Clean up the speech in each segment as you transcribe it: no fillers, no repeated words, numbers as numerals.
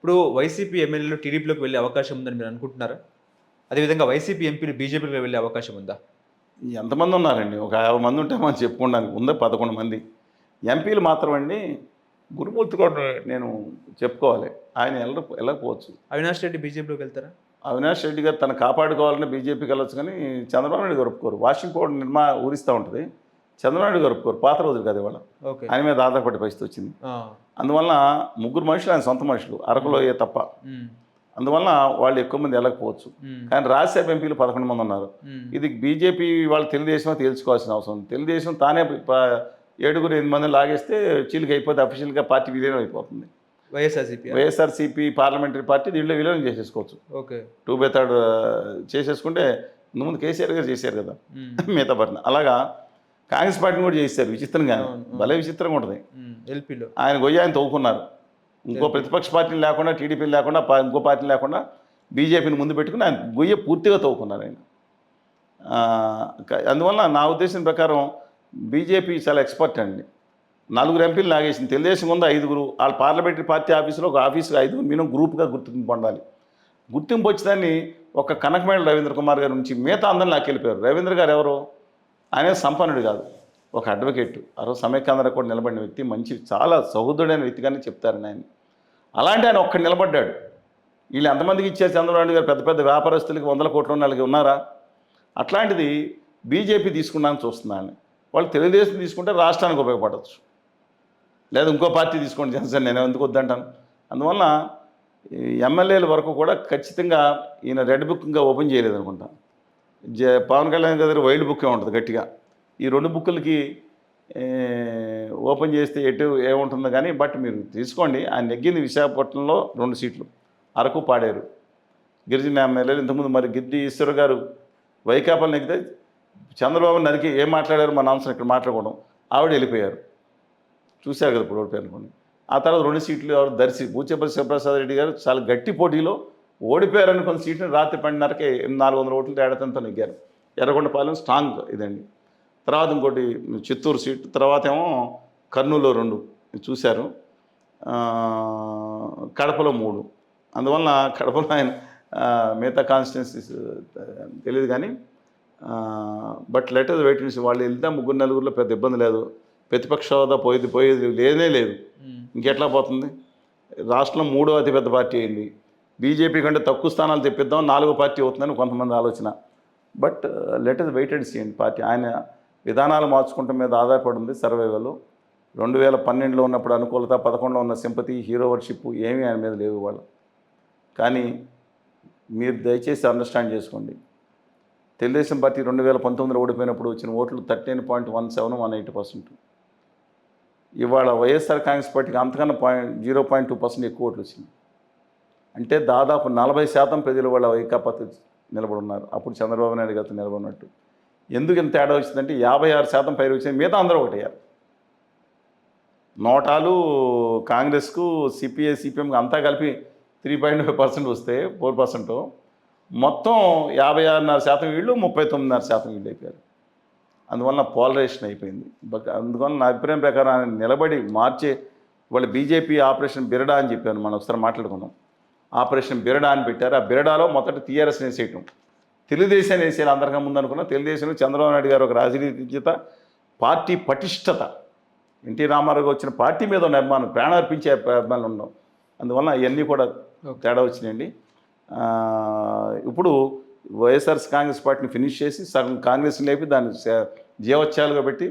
ఇప్పుడు వైసీపీ ఎమ్మెల్యేలు టీడీపీలోకి వెళ్ళే అవకాశం ఉందని మీరు అనుకుంటున్నారా? అదేవిధంగా వైసీపీ ఎంపీలు బీజేపీలోకి వెళ్ళే అవకాశం ఉందా? ఎంతమంది ఉన్నారండి? ఒక 50 మంది ఉంటే మనం చెప్పుకోవడానికి ఉందా 11 మంది. ఎంపీలు మాత్రం అండి గురుమూర్తి కూడా నేను చెప్పుకోవాలి. ఆయన వెళ్ళకపోవచ్చు. అవినాష్ రెడ్డి బీజేపీలోకి వెళ్తారా? అవినాష్ రెడ్డి గారు తను కాపాడుకోవాలని బీజేపీకి వెళ్ళొచ్చు కానీ చంద్రబాబు నాయుడు గారు ఒప్పుకోరు. వాషింగ్ పౌడర్ ఊరిస్తూ ఉంటుంది. చంద్రబాబు నాయుడు గారు ఒప్పుకోరు. పాత రోజులు కదా ఇవాళ. ఓకే. ఆయన మీద ఆధారపడే పరిస్థితి వచ్చింది. ఆ! అందువలన ముగ్గురు మనుషులు ఆయన సొంత మనుషులు. అరకులో తప్ప. హ్మ్. అందువలన వాళ్ళు ఎక్కువ మంది వెళ్ళకపోవచ్చు. హ్మ్. కానీ రాజ్యసభ ఎంపీలు 11 మంది ఉన్నారు. హ్మ్. ఇది బీజేపీ వాళ్ళు తెలుగుదేశం తేల్చుకోవాల్సిన అవసరం ఉంది. తెలుగుదేశం తానే 7, 8 మందిని లాగేస్తే చీలిక అయిపోతే అఫీషియల్గా పార్టీ విలీనం అయిపోతుంది. వైఎస్ఆర్‌సీపీ. వైఎస్ఆర్సీపీ పార్లమెంటరీ పార్టీ దీంట్లో విలీనం చేసేసుకోవచ్చు. ఓకే. 2/3 చేసేసుకుంటే ముందు కేసీఆర్ గారు చేశారు కదా హ్మ్. మిగతా పార్టీ. అలాగా కాంగ్రెస్ పార్టీని కూడా చేశారు విచిత్రంగా. అవును. భలే విచిత్రంగా ఉంటుంది. ఎల్పీలో. ఆయన గొయ్యి ఆయన తవ్వుకున్నారు. ఇంకో ప్రతిపక్ష పార్టీని లేకుండా, టీడీపీని లేకుండా, ఇంకో పార్టీని లేకుండా బీజేపీని ముందు పెట్టుకుని ఆయన గొయ్య పూర్తిగా తవ్వుకున్నారు ఆయన. అందువల్ల నా ఉద్దేశం ప్రకారం బీజేపీ చాలా ఎక్స్పర్ట్ అండి. 4 ఎంపీలు లాగేసింది. తెలుగుదేశం ముందు 5, వాళ్ళ పార్లమెంటరీ పార్టీ ఆఫీసులో ఒక ఆఫీసులో 5 మినిమం గ్రూప్గా గుర్తింపు పొందాలి. గుర్తింపు వచ్చేదాన్ని ఒక కనకమేళ రవీంద్ర కుమార్ గారి నుంచి మిగతా అందరిని లాక్కెళ్ళిపోయారు. రవీంద్ర గారు ఎవరు? ఆయన సంపన్నుడు కాదు, ఒక అడ్వకేట్. ఆ రోజు సమైక్యాంధ్ర కూడా నిలబడిన వ్యక్తి, మంచి చాలా సహృదయుడైన వ్యక్తిగానే చెప్తారని ఆయన. అలాంటి ఆయన ఒక్కడు నిలబడ్డాడు. వీళ్ళు ఎంతమందికి ఇచ్చారు చంద్రబాబు నాయుడు గారు? పెద్ద పెద్ద వ్యాపారస్తులకి 100 కోట్ల ఉన్న వాళ్ళకి ఉన్నారా? అట్లాంటిది బీజేపీ తీసుకున్నాను చూస్తున్నాను. వాళ్ళు తెలుగుదేశం తీసుకుంటే రాష్ట్రానికి ఉపయోగపడవచ్చు, లేదా ఇంకో పార్టీ తీసుకోండి జనసేన, నేను ఎందుకు వద్దంటాను. అందువల్ల ఎమ్మెల్యేల వరకు కూడా ఖచ్చితంగా ఈయన రెడ్ బుక్ ఇంకా ఓపెన్ చేయలేదు అనుకుంటా. పవన్ కళ్యాణ్ గారి వైల్డ్ బుక్కే ఉంటుంది గట్టిగా. ఈ 2 బుక్కులకి ఓపెన్ చేస్తే ఏముంటుందో కానీ, బట్ మీరు తీసుకోండి. ఆయన నెగ్గింది విశాఖపట్నంలో 2 సీట్లు, అరకు పాడేరు. గిరిజన ఎమ్మెల్యేలు ఇంతకుముందు మరి గిద్ది ఈశ్వర్ గారు వైకాపాలు నెగ్గితే చంద్రబాబు నరికి ఏం మాట్లాడారు మన అంశం ఇక్కడ మాట్లాడుకోవడం, ఆవిడ వెళ్ళిపోయారు. చూశారు కదా ఇప్పుడు ఓడిపోయారు అనుకోండి. ఆ తర్వాత 2 సీట్లు ఎవరు దర్శి బూచేపల్లి శివప్రసాద్ రెడ్డి గారు చాలా గట్టి పోటీలో ఓడిపోయారని కొన్ని సీట్లు రాత్రి 12:30కే 400 ఓట్లు తేడాతంతో నెగ్గారు. ఎర్రగొండపాలెం స్ట్రాంగ్ ఇదండి. తర్వాత ఇంకోటి చిత్తూరు సీట్, తర్వాత ఏమో కర్నూలులో 2 చూశారు, కడపలో 3. అందువలన కడపలో ఆయన మిగతా కాన్స్టిట్యున్సీస్ తెలియదు కానీ, బట్ లెటర్ వెయిట్ చేసి వాళ్ళు వెళ్తే 3-4 పెద్ద ఇబ్బంది లేదు. ప్రతిపక్ష హోదా పోయేది లేనే లేదు. ఇంకెట్లా పోతుంది? రాష్ట్రంలో 3వ అతిపెద్ద పార్టీ అయింది. బీజేపీ కంటే తక్కువ స్థానాలు తెప్పిద్దాం 4వ పార్టీ అవుతుందని కొంతమంది ఆలోచన. But let us wait and see అండి. పార్టీ ఆయన విధానాలు మార్చుకుంటాం మీద ఆధారపడి ఉంది సర్వైవల్. 2012లో ఉన్నప్పుడు అనుకూలత, 11లో ఉన్న సింపతి, హీరో వర్షిప్ ఏమీ ఆయన మీద లేవు వాళ్ళు. కానీ మీరు దయచేసి అండర్స్టాండ్ చేసుకోండి. తెలుగుదేశం పార్టీ 2019లో ఓడిపోయినప్పుడు వచ్చిన ఓట్లు 13.17, 180%. ఇవాళ వైఎస్ఆర్ కాంగ్రెస్ పార్టీకి అంతకన్నా 0.2% ఎక్కువ ఓట్లు వచ్చినాయి. అంటే దాదాపు 40% ప్రజలు వాళ్ళ వైకాపాతో నిలబడి ఉన్నారు. అప్పుడు చంద్రబాబు నాయుడు గారితో నిలబడినట్టు. ఎందుకు ఇంత తేడా వచ్చిందంటే 56% పైరు వచ్చింది. మిగతా అందరూ ఒకటయ్యారు. నోటాలు కాంగ్రెస్కు, సిపిఐ, సిపిఎంకి అంతా కలిపి 3.5% వస్తే 4%, మొత్తం 56.5% వీళ్ళు, 39.5% వీళ్ళు అయిపోయారు. అందువల్ల పోలరైజేషన్ అయిపోయింది. అందువల్ల నా అభిప్రాయం ప్రకారం ఆయన నిలబడి మార్చే వాళ్ళు బీజేపీ ఆపరేషన్ బిరడా అని చెప్పాను, మనం ఒకసారి మాట్లాడుకున్నాం. ఆపరేషన్ బిరడా అని పెట్టారు. ఆ బిరడాలో మొదట టీఆర్ఎస్ వేసేయటం, తెలుగుదేశం వేసేయాలి అందరికీ ముందు అనుకున్నా. తెలుగుదేశంలో చంద్రబాబు నాయుడు గారు ఒక రాజనీతిజ్ఞత, పార్టీ పటిష్టత, ఎన్టీ రామారావు వచ్చిన పార్టీ మీద ఉన్న అభిమానం, ప్రాణార్పించే అభిమానులు ఉండవు. అందువల్ల ఇవన్నీ కూడా తేడా వచ్చినాయండి. ఇప్పుడు వైఎస్ఆర్ కాంగ్రెస్ పార్టీని ఫినిష్ చేసి సగం కాంగ్రెస్ని లేపి దాన్ని జీవోత్సవాలుగా పెట్టి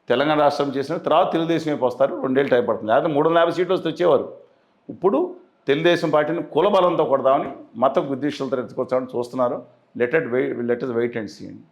తెలంగాణ రాష్ట్రం చేసిన తర్వాత తెలుగుదేశం వైపు వస్తారు. 2 ఏళ్ళు టైం పడుతుంది. లేకపోతే 350 సీట్లు వస్తే వచ్చేవారు. ఇప్పుడు తెలుగుదేశం పార్టీని కులబలంతో కొడదామని, మత విద్వేషాలతో ఎత్తుకొచ్చామని చూస్తున్నారు. Let us wait and see అండి.